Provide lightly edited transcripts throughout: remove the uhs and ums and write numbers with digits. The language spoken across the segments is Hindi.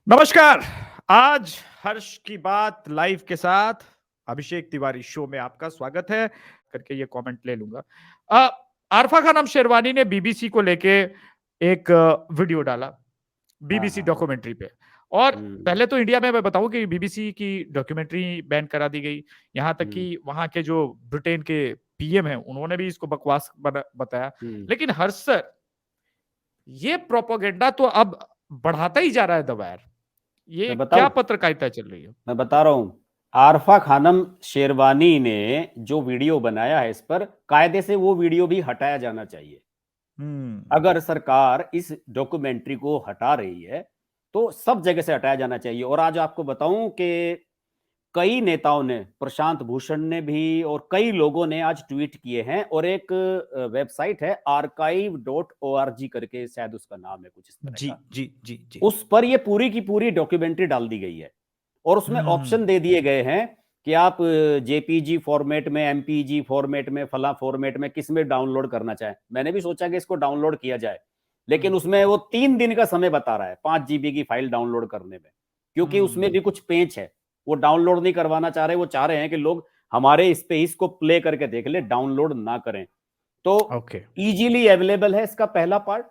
नमस्कार। आज हर्ष की बात लाइव के साथ अभिषेक तिवारी शो में आपका स्वागत है करके ये कमेंट ले लूंगा। आरफा खानम शेरवानी ने बीबीसी को लेके एक वीडियो डाला, हाँ, बीबीसी हाँ, हाँ। डॉक्यूमेंट्री पे। और हुँ, पहले तो इंडिया में मैं बताऊं कि बीबीसी की डॉक्यूमेंट्री बैन करा दी गई। यहां तक हुँ, कि वहां के जो ब्रिटेन के पीएम हैं उन्होंने भी इसको बकवास बताया। हुँ। लेकिन हर्ष सर, ये प्रोपोगेंडा तो अब बढ़ाता ही जा रहा है दबायर। ये मैं क्या बताऊँ? पत्रकारिता चल रही है? मैं बता रहा हूँ। आरफ़ा खानम शेरवानी ने जो वीडियो बनाया है इस पर, कायदे से वो वीडियो भी हटाया जाना चाहिए। हुँ। अगर सरकार इस डॉक्यूमेंट्री को हटा रही है, तो सब जगह से हटाया जाना चाहिए। और आज आपको बताऊँ कि कई नेताओं ने, प्रशांत भूषण ने भी और कई लोगों ने आज ट्वीट किए हैं। और एक वेबसाइट है archive.org करके, शायद उसका नाम है कुछ इस तरह जी, का। जी, जी, जी। उस पर ये पूरी की पूरी डॉक्यूमेंट्री डाल दी गई है और उसमें हुँ, ऑप्शन दे दिए गए हैं कि आप जेपीजी फॉर्मेट में, एमपीजी फॉर्मेट में, फला फॉर्मेट में, किस में डाउनलोड करना चाहें। मैंने भी सोचा कि इसको डाउनलोड किया जाए, हुँ, लेकिन उसमें वो 3 दिन का समय बता रहा है 5 जीबी की फाइल डाउनलोड करने में, क्योंकि उसमें हुँ। भी कुछ पेंच है। वो डाउनलोड नहीं करवाना चाह रहे, वो चाह रहे हैं कि लोग हमारे इस पे इसको प्ले करके देख ले, डाउनलोड ना करें। तो ओके। इजीली अवेलेबल है इसका पहला पार्ट,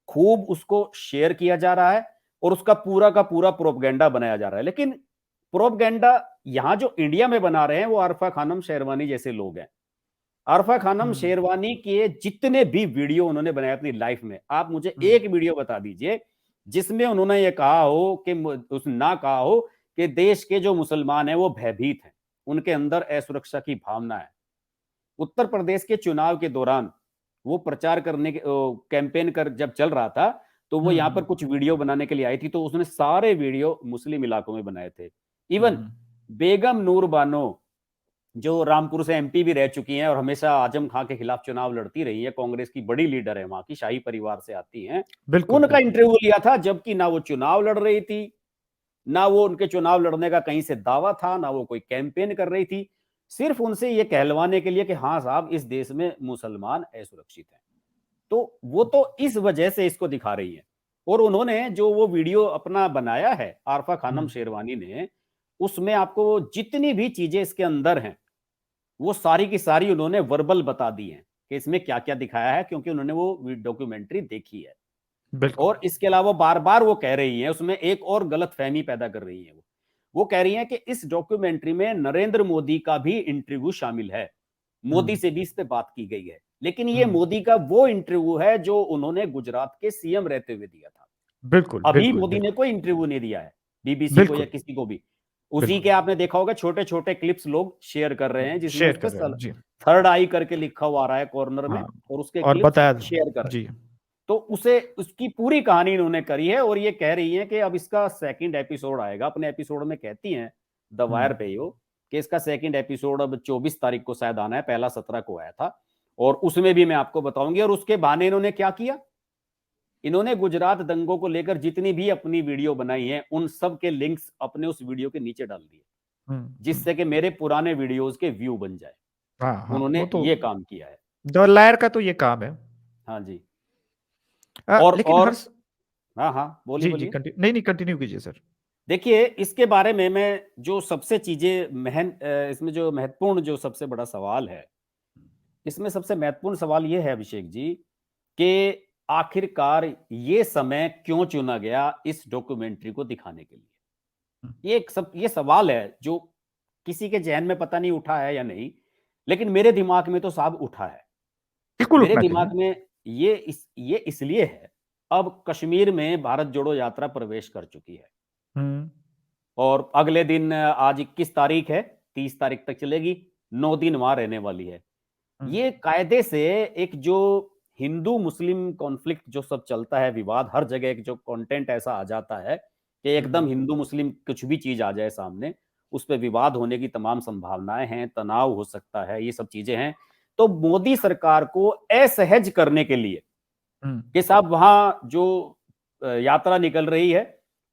खूब उसको शेयर किया जा रहा है और उसका पूरा का पूरा प्रोपगेंडा बनाया जा रहा है। लेकिन प्रोपगेंडा यहां जो इंडिया में बना रहे हैं वो आरफा खानम शेरवानी जैसे लोग हैं। आरफा खानम हुँ, शेरवानी के जितने भी वीडियो उन्होंने बनाए अपनी लाइफ में, आप मुझे हुँ, एक वीडियो बता दीजिए जिसमें उन्होंने ये कहा हो कि उस ना कहा हो कि देश के जो मुसलमान हैं वो भयभीत हैं, उनके अंदर असुरक्षा की भावना है। उत्तर प्रदेश के चुनाव के दौरान वो प्रचार करने के कैंपेन कर जब चल रहा था, तो वो हुँ, यहाँ पर हुँ, कुछ वीडियो बनाने के लिए आई थी, तो उसने सारे वीडियो मुस्लिम इलाकों में बनाए थे। हुँ, इवन हुँ, बेगम नूर बानो, जो रामपुर से एमपी भी रह चुकी हैं और हमेशा आजम खां के खिलाफ चुनाव लड़ती रही है, कांग्रेस की बड़ी लीडर है, वहां की शाही परिवार से आती हैं। बिल्कुल, उनका बिल्कुल। इंटरव्यू लिया था, जबकि ना वो चुनाव लड़ रही थी, ना वो उनके चुनाव लड़ने का कहीं से दावा था, ना वो कोई कैंपेन कर रही थी। सिर्फ उनसे ये कहलवाने के लिए कि हाँ साहब, इस देश में मुसलमान असुरक्षित हैं। तो वो तो इस वजह से इसको दिखा रही है। और उन्होंने जो वो वीडियो अपना बनाया है आरफा खानम हुँ, शेरवानी ने, उसमें आपको जितनी भी चीजें इसके अंदर हैं वो सारी की सारी उन्होंने वर्बल बता दी हैं कि इसमें क्या क्या दिखाया है, क्योंकि उन्होंने वो डॉक्यूमेंट्री देखी है। बिल्कुल। और इसके अलावा बार बार वो कह रही हैं, उसमें एक और गलत फहमी पैदा कर रही हैं। वो कह रही हैं कि इस डॉक्यूमेंट्री में नरेंद्र मोदी का भी इंटरव्यू शामिल है, मोदी हुँ, से भी इस पे बात की गई है, लेकिन ये हुँ। मोदी का वो इंटरव्यू है जो उन्होंने गुजरात के सीएम रहते हुए दिया था। बिल्कुल, अभी बिल्कुल, मोदी ने बिल्कुल, कोई इंटरव्यू नहीं दिया है बीबीसी को या बिल्कुल, किसी को भी। उसी के बिल्कुल। आपने देखा होगा छोटे छोटे क्लिप्स लोग शेयर कर रहे हैं, जिसमें शेयर उस कर रहे पर हैं। जी, थर्ड आई करके लिखा हुआ आ रहा है कॉर्नर में, हाँ। और उसके और क्लिप्स बताया शेयर कर रहे हैं। जी। तो उसे उसकी पूरी कहानी इन्होंने करी है और ये कह रही हैं कि अब इसका सेकंड एपिसोड आएगा। अपने एपिसोड में कहती हैं द हुँ, वायर पे यो कि इसका सेकंड एपिसोड अब 24 तारीख को शायद आना है, पहला 17 को आया था। और उसमें भी मैं आपको बताऊंगी। और उसके बहाने इन्होंने क्या किया, इन्होंने गुजरात दंगों को लेकर जितनी भी अपनी वीडियो बनाई है उन सब के लिंक्स अपने उस वीडियो के नीचे डाल दिए, हुँ, हुँ। जिससे कि मेरे पुराने वीडियोस के व्यू बन जाए। हाँ, हाँ, वो उन्होंने तो ये काम किया है। द लायर का तो ये काम है। हाँ जी। लेकिन और हर्ष हाँ हाँ, बोलिए जी, जी, बोलिए। नहीं, नहीं, कंटिन्यू कीजिए सर। देखिए, इसके बारे में मैं जो सबसे चीज़ें इसमें जो महत्वपूर्ण, जो सबसे बड़ा सवाल है, इसमें सबसे महत्वपूर्ण सवाल ये है अभिषेक जी, कि आखिरकार ये समय क्यों चुना गया इस डॉक्यूमेंट्री को दिखाने के लिए? हुँ, ये सवाल है जो किसी के ज़हन में पता नहीं उठा है या नहीं, लेकिन मेरे दिमाग में तो साहब उठा है। बिल्कुल मेरे उठना दिमाग चाहिए। में ये इसलिए है, अब कश्मीर में भारत जोड़ो यात्रा प्रवेश कर चुकी है। हुँ, और अगले दिन, आज 21 तारीख है, 30 तारीख तक चलेगी, 9 दिन वहाँ रहने वाली है। हुँ, ये कायदे से एक जो हिंदू-मुस्लिम कॉन्फ्लिक्ट जो सब चलता है, विवाद, हर जगह एक जो कंटेंट ऐसा आ जाता है कि एकदम हुँ, हिंदू-मुस्लिम कुछ भी चीज़ आ जाए सामने, उस पे विवाद होने की तमाम संभावनाएँ हैं, तनाव हो सकता है, ये सब चीज़ें हैं। तो मोदी सरकार को असहज करने के लिए हुँ। कि साहब वहाँ जो यात्रा निकल रही है,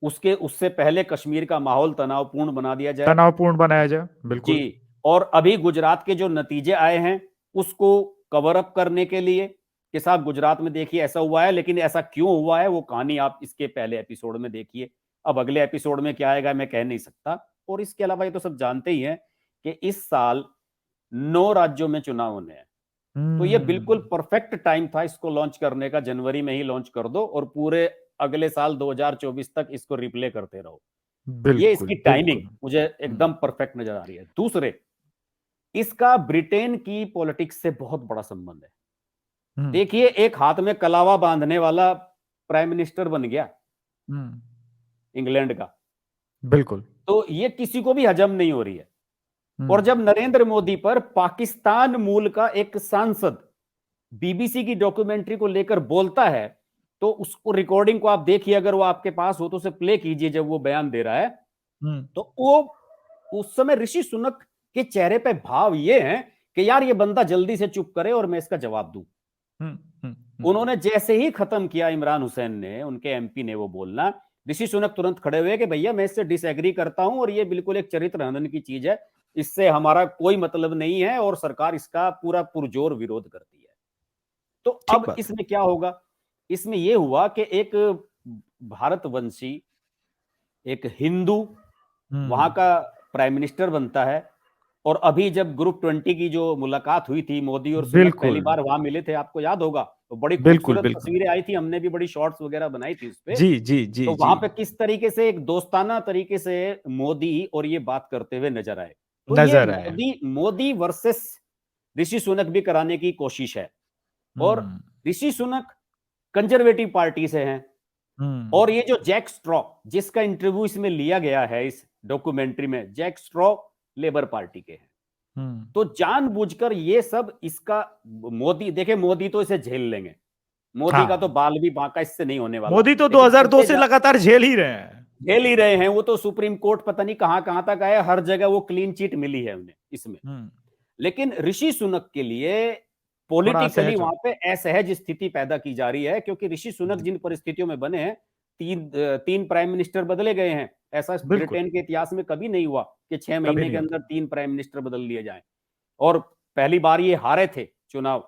उसके उससे पहले कश्मीर का माहौल तनावपूर्ण बना दिया जाए। तनावपूर्ण बनाया जाए, बिल्कुल। जी। और अभी गुजरात के जो नतीजे आए हैं, उसको कवर अप करने के लिए कि साहब गुजरात में देखिए ऐसा हुआ है, लेकिन ऐसा क्यों हुआ है, वो कहानी आप इसके पहले एपिसोड में देखिए। अब अगले एपिसोड में क्या आएगा मैं कह नहीं सकता। और इसके अलावा ये तो सब जानते ही हैं कि इस साल 9 राज्यों में चुनाव होने हैं, तो ये बिल्कुल परफेक्ट टाइम था इसको लॉन्च करने का। जनवरी में ही लॉन्च कर दो और पूरे अगले साल 2024 तक इसको रिप्ले करते रहो। ये बिल्कुल इसकी टाइमिंग बिल्कुल। मुझे एकदम परफेक्ट नजर आ रही है। दूसरे, इसका ब्रिटेन की पॉलिटिक्स से बहुत बड़ा संबंध है। हम्म देखिए, एक हाथ में कलावा बांधने वाला प्राइम मिनिस्टर बन गया हम्म, इंग्लैंड का, बिल्कुल। तो ये किसी को भी हजम नहीं हो रही है। और हम्म जब नरेंद्र मोदी पर पाकिस्तान मूल का एक सांसद बीबीसी की डॉक्यूमेंट्री को लेकर बोलता है, तो उसको रिकॉर्डिंग को आप देखिए, अगर वो आपके पास हो तो उसे प्ले कीजिए जब वो बयान दे रहा है। हम्म तो वो उस समय ऋषि सुनक के चेहरे पे भाव ये है कि यार ये बंदा जल्दी से चुप करे और मैं इसका जवाब दूं। हम्म हम्म, उन्होंने जैसे ही खत्म किया, इमरान हुसैन ने, उनके एमपी ने वो बोलना, ऋषि सुनक तुरंत खड़े हुए कि भैया मैं इससे डिसएग्री करता हूं और ये बिल्कुल एक चरित्र हनन की चीज है, इससे हमारा कोई मतलब नहीं है और सरकार इसका पूरा पुरजोर विरोध करती है। तो ठीक अब बात है। इसमें क्या होगा? इसमें यह हुआ कि एक भारतवंशी, एक हिंदू वहां हम्म का प्राइम मिनिस्टर बनता है। और अभी जब ग्रुप 20 की जो मुलाकात हुई थी, मोदी और सुनक पहली बिल्कुल बार वहां मिले थे, आपको याद होगा, तो बड़ी बिल्कुल खूबसूरत बिल्कुल। तस्वीरें आई थी, हमने भी बड़ी शॉर्ट्स वगैरह बनाई थी उस पे। जी जी जी तो जी। वहां पे किस तरीके से एक दोस्ताना तरीके से मोदी और ये बात करते हुए नजर आए। तो ये नजर आए। मोदी मोदी वर्सेस ऋषि सुनक भी कराने की कोशिश है। और हम्म ऋषि सुनक कंजर्वेटिव पार्टी से हैं, हम्म और ये जो जैक स्ट्रॉ जिसका इंटरव्यू इसमें लिया गया है इस डॉक्यूमेंट्री में, जैक स्ट्रॉ लेबर पार्टी के हैं। हम्म। तो जानबूझकर ये सब इसका, मोदी देखे, मोदी तो इसे झेल लेंगे, मोदी का तो हाँ, बाल भी बांका इससे नहीं होने वाला। मोदी तो लेकिन 2002 इनके से लगातार झेल ही रहे हैं। झेल ही रहे हैं, वो तो सुप्रीम कोर्ट पता नहीं कहां कहां तक आए, हर जगह वो क्लीन चिट मिली है उन्हें इसमें। हम्म। लेकिन ऋषि सुनक के लिए थोड़ा पॉलिटिकली असहज हो। वहां पे असहज स्थिति पैदा की जा रही है, क्योंकि ऋषि सुनक जिन परिस्थितियों में बने हैं, तीन प्राइम मिनिस्टर बदले गए हैं। ऐसा बिल्कुल ब्रिटेन के इतिहास में कभी नहीं हुआ कि 6 कभी महीने नहीं के होता। अंदर 3 प्राइम मिनिस्टर बदल लिए जाएं। और पहली बार ये हारे थे चुनाव,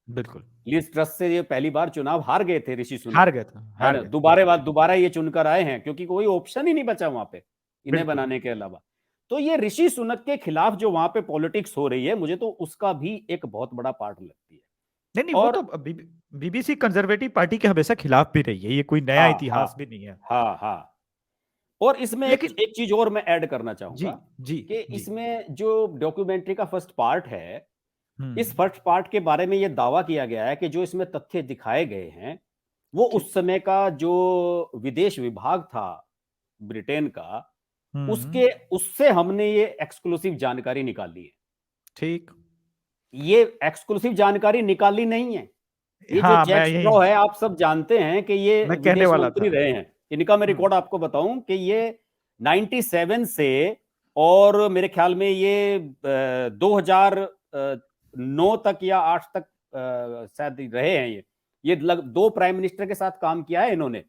बिल्कुल। लिज ट्रस्ट से ये पहली बार चुनाव हार गए थे ऋषि सुनक, हार गए थे, है हार ना। गए थे, दोबारा बिल्कुल। बात दोबारा ये चुनकर आए हैं, क्योंकि कोई ऑप्शन ही नहीं बचा वहां पे इन्हें बिल्कुल। बनाने के अलावा। तो ये ऋषि सुनक के खिलाफ जो वहां पे पॉलिटिक्स हो रही है, मुझे तो उसका भी एक बहुत बड़ा पार्ट लगती है। नहीं नहीं, वो और तो बीबीसी कंजर्वेटिव पार्टी के हमेशा खिलाफ भी रही है, ये कोई नया हाँ हाँ इतिहास भी नहीं है। हाँ हाँ। और इसमें एक लेकिन एक चीज और मैं ऐड करना जी चाहूंगा जी कि जी। इसमें जो डॉक्यूमेंट्री का फर्स्ट पार्ट है, इस हम्म फर्स्ट पार्ट के बारे में यह दावा किया गया है कि जो इसमें तथ्य दिखाए गए हैं, वो ठीक। उस समय का जो विदेश विभाग था ब्रिटेन का, हम्म। उसके उससे हमने ये एक्सक्लूसिव जानकारी निकाली है। ठीक। ये एक्सक्लूसिव जानकारी निकाली नहीं है। ये जो हाँ, जैक मैं यही स्ट्रॉ है, आप सब जानते हैं कि ये मैं कहने विदेश वाला मंत्री था। रहे हैं। इनका मैं हम्म रिकॉर्ड आपको बताऊं कि ये 97 से, और मेरे ख्याल में ये 2009 तक या 8 तक शायद रहे हैं। ये 2 प्राइम मिनिस्टर के साथ काम किया है इन्होंने।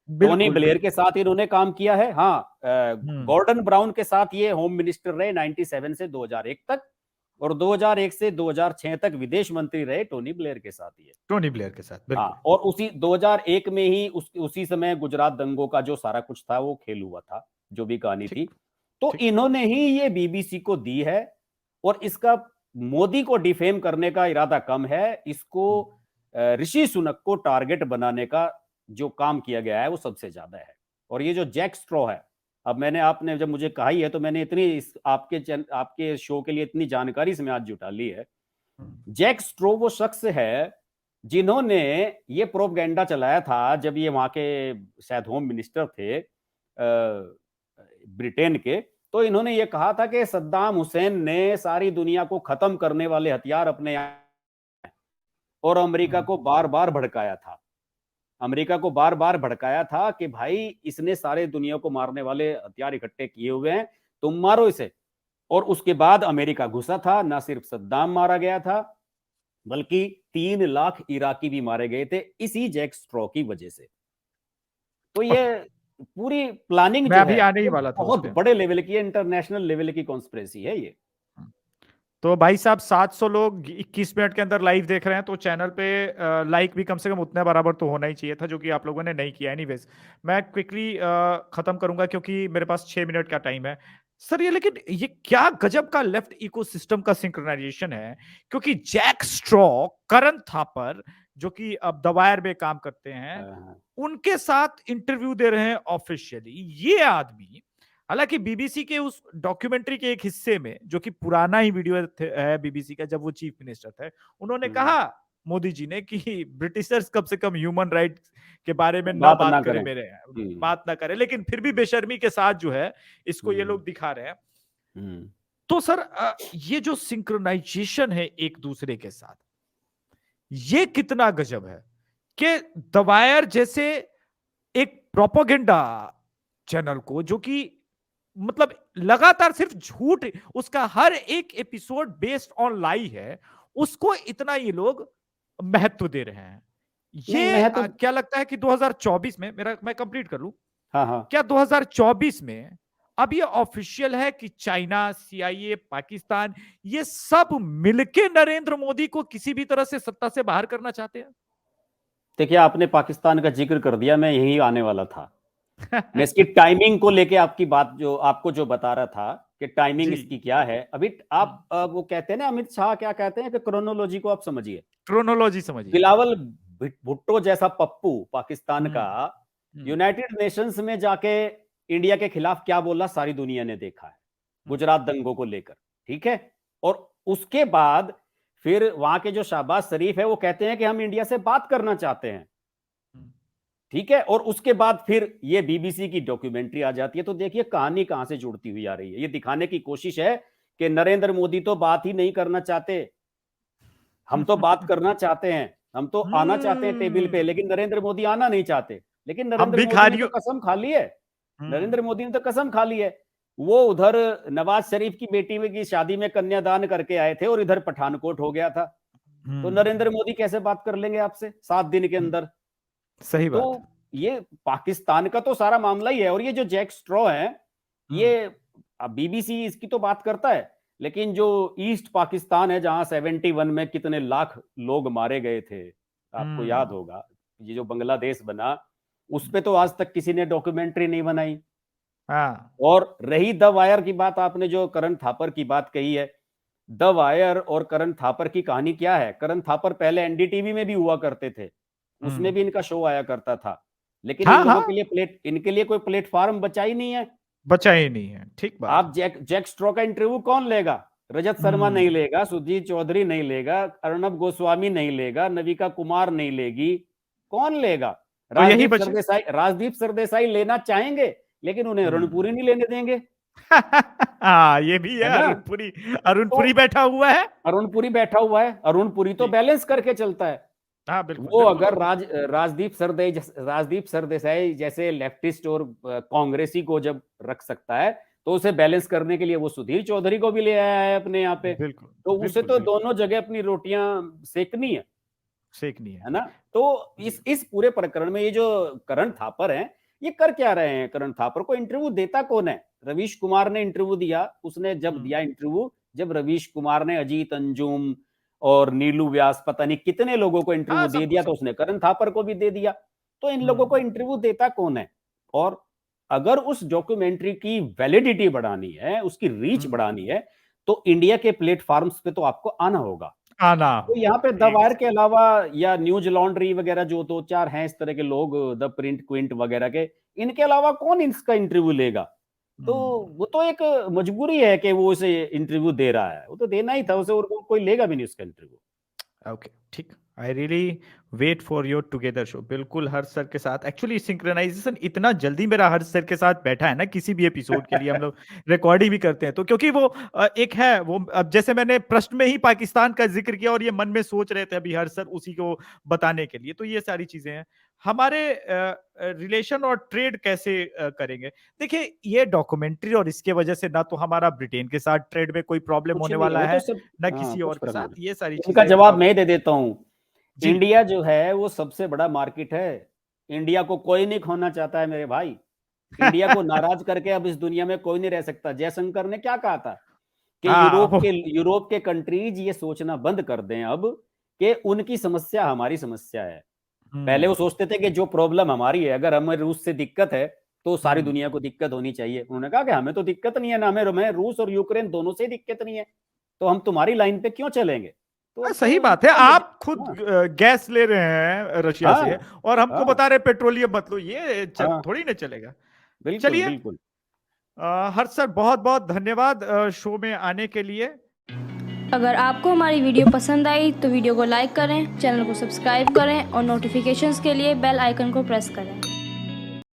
टोनी बिल्कुल ब्लेयर के बिल्कुल। साथ इन्होंने काम किया है, हाँ। हम्म। गॉर्डन ब्राउन के साथ ये होम मिनिस्टर रहे 97 से 2001 तक, और 2001 से 2006 तक विदेश मंत्री रहे टोनी ब्लेयर के साथ ये। टोनी ब्लेयर के साथ, हाँ, बिल्कुल। और उसी 2001 में ही उसी समय गुजरात दंगों का जो सारा कुछ था वो खेल हुआ था, जो भी कहानी थी। ठीक तो ठीक। इन्होंने ही ये बीबीसी को दी है। और इसका मोदी को डिफेम करने का इरादा कम है, इसको हम्म, ऋषि सुनक को टारगेट बनाने का जो काम किया गया है वो सबसे ज्यादा है। और ये जो जैक स्ट्रॉ है, अब मैंने, आपने जब मुझे कहा ही है, तो मैंने इतनी आपके शो के लिए इतनी जानकारी इसमें आज जुटा ली है। हम्म, जैक स्ट्रो वो शख्स है जिन्होंने ये प्रोपगेंडा चलाया था, जब ये वहां के शायद होम मिनिस्टर थे ब्रिटेन के। तो इन्होंने ये कहा था कि सद्दाम हुसैन ने सारी दुनिया को खत्म करने वाले हथियार अपने यहाँ, और अमेरिका हम्म, को बार बार भड़काया था। अमेरिका को बार बार भड़काया था कि भाई इसने सारे दुनिया को मारने वाले हथियार इकट्ठे किए हुए हैं, तुम मारो इसे। और उसके बाद अमेरिका घुसा था, ना सिर्फ सद्दाम मारा गया था, बल्कि 3 लाख इराकी भी मारे गए थे इसी जैक स्ट्रॉ की वजह से। तो ये ओके। पूरी प्लानिंग मैं जो अभी है, आने ही ये वाला था उस बहुत पे। बड़े लेवल की, इंटरनेशनल लेवल की कॉन्स्पिरेसी है ये। तो भाई साहब 700 लोग 21 मिनट के अंदर लाइव देख रहे हैं, तो चैनल पे लाइक भी कम से कम उतने बराबर तो होना ही चाहिए था, जो कि आप लोगों ने नहीं किया। एनीवेज, मैं क्विकली खत्म करूंगा क्योंकि मेरे पास 6 मिनट का टाइम है। सर ये लेकिन ये क्या गजब का लेफ्ट इकोसिस्टम का सिंक्रोनाइजेशन है, क्योंकि जैक स्ट्रॉ, करण थापर, जो कि अब द वायर में काम करते हैं, हाँ, उनके साथ इंटरव्यू दे रहे हैं ऑफिशियली। ये आदमी, हालांकि बीबीसी के उस डॉक्यूमेंट्री के एक हिस्से में, जो कि पुराना ही वीडियो है बीबीसी का, जब वो चीफ मिनिस्टर थे, उन्होंने हम्म, कहा मोदी जी ने कि ब्रिटिशर्स कम से कम ह्यूमन राइट्स के बारे में ना बात ना बात करें, करें। मेरे बात ना करें, लेकिन फिर भी बेशर्मी के साथ जो है इसको ये हम्म, लोग दिखा रहे हैं। हम्म, तो सर ये जो सिंक्रोनाइजेशन है एक दूसरे के साथ, ये कितना गजब है कि द वायर जैसे एक प्रोपोगेंडा चैनल को, जो कि मतलब लगातार सिर्फ झूठ, उसका हर एक एपिसोड बेस्ड ऑन लाई है, उसको इतना ये लोग महत्व दे रहे हैं। नहीं ये मैं तो क्या लगता है कि 2024 में, मेरा मैं कंप्लीट कर लूं, हाँ, हाँ। क्या 2024 में अब ये ऑफिशियल है कि चाइना, सीआईए, पाकिस्तान, ये सब मिलके नरेंद्र मोदी को किसी भी तरह से सत्ता से बाहर करना चाहते देखिए, आपने पाकिस्तान का जिक्र कर दिया, मैं यही आने वाला था। मैं हैं? इसकी टाइमिंग को लेके आपकी बात जो आपको जो बता रहा था कि टाइमिंग जी, इसकी क्या है। अभी आप वो कहते हैं ना, अमित शाह क्या कहते हैं कि क्रोनोलॉजी को आप समझिए। क्रोनोलॉजी समझिए। बिलावल भुट्टो जैसा पप्पू पाकिस्तान का हम्म। हम्म। यूनाइटेड नेशंस में जाके इंडिया के खिलाफ क्या बोला, सारी दुनिया ने देखा है, गुजरात दंगों को लेकर। ठीक है। और उसके बाद फिर वहां के जो शहबाज शरीफ है वो कहते हैं कि हम इंडिया से बात करना चाहते हैं। हम्म। ठीक है। और उसके बाद फिर ये बीबीसी की डॉक्यूमेंट्री आ जाती है। तो देखिए कहानी कहां से जुड़ती हुई आ रही है। ये दिखाने की कोशिश है कि नरेंद्र मोदी तो बात ही नहीं करना चाहते, हम तो बात करना चाहते हैं, हम तो आना चाहते हैं टेबल पे, हम्म। लेकिन नरेंद्र मोदी आना नहीं चाहते। लेकिन हम नरेंद्र मोदी ने तो भिखारियों। कसम खा ली है। हम्म। नरेंद्र मोदी ने तो कसम खा ली है। वो उधर नवाज शरीफ की बेटी में की शादी में कन्यादान करके आए थे और इधर पठानकोट हो गया था। तो हम्म। नरेंद्र मोदी कैसे बात कर लेंगे आपसे 7 दिन के हम्म। अंदर। सही बात है। तो ये पाकिस्तान का तो सारा मामला ही है। और ये जो जैक स्ट्रॉ है, हम्म। ये बीबीसी इसकी तो बात करता है, लेकिन जो ईस्ट पाकिस्तान है जहां 71 में कितने लाख लोग मारे गए थे, आपको याद हम्म। होगा। ये जो बांग्लादेश बना, उस पे तो आज तक किसी ने डॉक्यूमेंट्री नहीं बनाई। हाँ। और रही द वायर की बात, आपने जो करण थापर की बात कही है, द वायर और करण थापर की कहानी क्या है। करण थापर पहले एनडीटीवी में भी हुआ करते थे, उसमें हम्म। भी इनका शो आया करता था। लेकिन इन हाँ लोगों हाँ, के लिए इनके लिए कोई प्लेटफॉर्म बचा ही नहीं है। बचा ही नहीं है, ठीक बात आप है। जैक स्ट्रॉ का इंटरव्यू कौन लेगा? रजत शर्मा नहीं हम्म। लेगा, सुधीर चौधरी नहीं लेगा, अर्णब गोस्वामी नहीं लेगा, नविका कुमार नहीं लेगी। कौन लेगा? तो यही बचे। राजदीप सरदेसाई लेना चाहेंगे, लेकिन उन्हें हम्म। रणपुरी नहीं लेने देंगे। हाँ, ये भी है। है ना? अरुण तो पुरी बैठा हुआ है। अरुण पुरी बैठा हुआ है। अरुण पुरी तो जी। बैलेंस करके चलता है। हाँ, बिल्कुल वो बिल्कुल। अगर राजदीप सरदेसाई जैसे लेफ्टिस्ट और कांग्रेसी को जब रख सकता है, तो उसे बैलेंस करने के लिए वो सुधीर चौधरी को भी ले आया है अपने यहाँ पे। बिल्कुल तो उसे बिल्कुल तो बिल्कुल। दोनों जगह अपनी रोटियां सेकनी सेकनी है। है ना? तो जी। इस पूरे प्रकरण में ये जो करण थापर हैं, ये कर क्या रहे हैं? करण थापर को इंटरव्यू देता कौन है? रवीश कुमार ने इंटरव्यू दिया। उसने जब हम्म। दिया इंटरव्यू, जब रवीश कुमार ने अजीत अंजुम और नीलू व्यास, पता नहीं कितने लोगों को इंटरव्यू हाँ, दे सबको दिया, तो सबको। उसने करण थापर को भी दे दिया। तो इन लोगों को हम्म। इंटरव्यू देता कौन है? और अगर उस डॉक्यूमेंट्री की वैलिडिटी बढ़ानी है, उसकी रीच हम्म। बढ़ानी है, तो इंडिया के प्लेटफॉर्म्स पे तो आपको आना होगा। आना तो यहाँ पे होगा द एक। वायर के अलावा या न्यूज लॉन्ड्री वगैरह जो दो चार हैं इस तरह के लोग, द प्रिंट क्विंट वगैरह के, इनके अलावा कौन इसका इंटरव्यू लेगा? तो हम्म। वो तो एक मजबूरी है कि वो उसे इंटरव्यू दे रहा है, वो तो देना ही था उसे, और कोई लेगा भी नहीं उसका इंटरव्यू। ओके, ठीक। I really wait for your together show. बिल्कुल हर्ष सर के साथ, एक्चुअली सिंक्रोनाइजेशन इतना जल्दी मेरा हर्ष सर के साथ बैठा है ना, किसी भी एपिसोड के लिए हम लोग रिकॉर्डिंग भी करते हैं, तो क्योंकि वो एक है वो, अब जैसे मैंने प्रश्न में ही पाकिस्तान का जिक्र किया और ये मन में सोच रहे थे अभी हर्ष सर उसी को बताने के लिए, तो ये सारी चीजें हैं। हमारे रिलेशन और ट्रेड कैसे करेंगे? देखिए, ये डॉक्यूमेंट्री और इसके वजह से ना तो हमारा ब्रिटेन के साथ ट्रेड में कोई प्रॉब्लम कुछ होने नहीं है, वाला वो तो है, सब, ना हाँ, किसी कुछ और के फर्क नहीं साथ, ये सारी पड़ता। इनका चीजें जवाब अब। मैं दे देता हूँ। जी। इंडिया जो है वो सबसे बड़ा मार्केट है। इंडिया को कोई नहीं खोना चाहता है मेरे भाई। इंडिया को नाराज करके अब इस दुनिया में कोई नहीं रह सकता। जयशंकर ने क्या कहा था कि हाँ, वो यूरोप के कंट्रीज ये सोचना बंद कर दें अब कि उनकी समस्या हमारी समस्या है। पहले वो सोचते थे कि जो प्रॉब्लम हमारी है, अगर हमें रूस से दिक्कत है तो सारी दुनिया को दिक्कत होनी चाहिए। उन्होंने कहा कि हमें तो दिक्कत नहीं है ना, हमें रूस और यूक्रेन दोनों से दिक्कत नहीं है, तो हम तुम्हारी लाइन पे क्यों चलेंगे? सही तो बात है। इसका आप खुद हाँ, गैस ले रहे हैं रशिया हाँ, से और हमको हाँ, बता रहे पेट्रोलियम मत लो, ये हाँ, थोड़ी ना चलेगा। बिल्कुल, चलिए, बिल्कुल। हर्ष सर बहुत बहुत धन्यवाद शो में आने के लिए। अगर आपको हमारी वीडियो पसंद आई तो वीडियो को लाइक करें, चैनल को सब्सक्राइब करें और नोटिफिकेशंस के लिए बेल आइकन को प्रेस करें।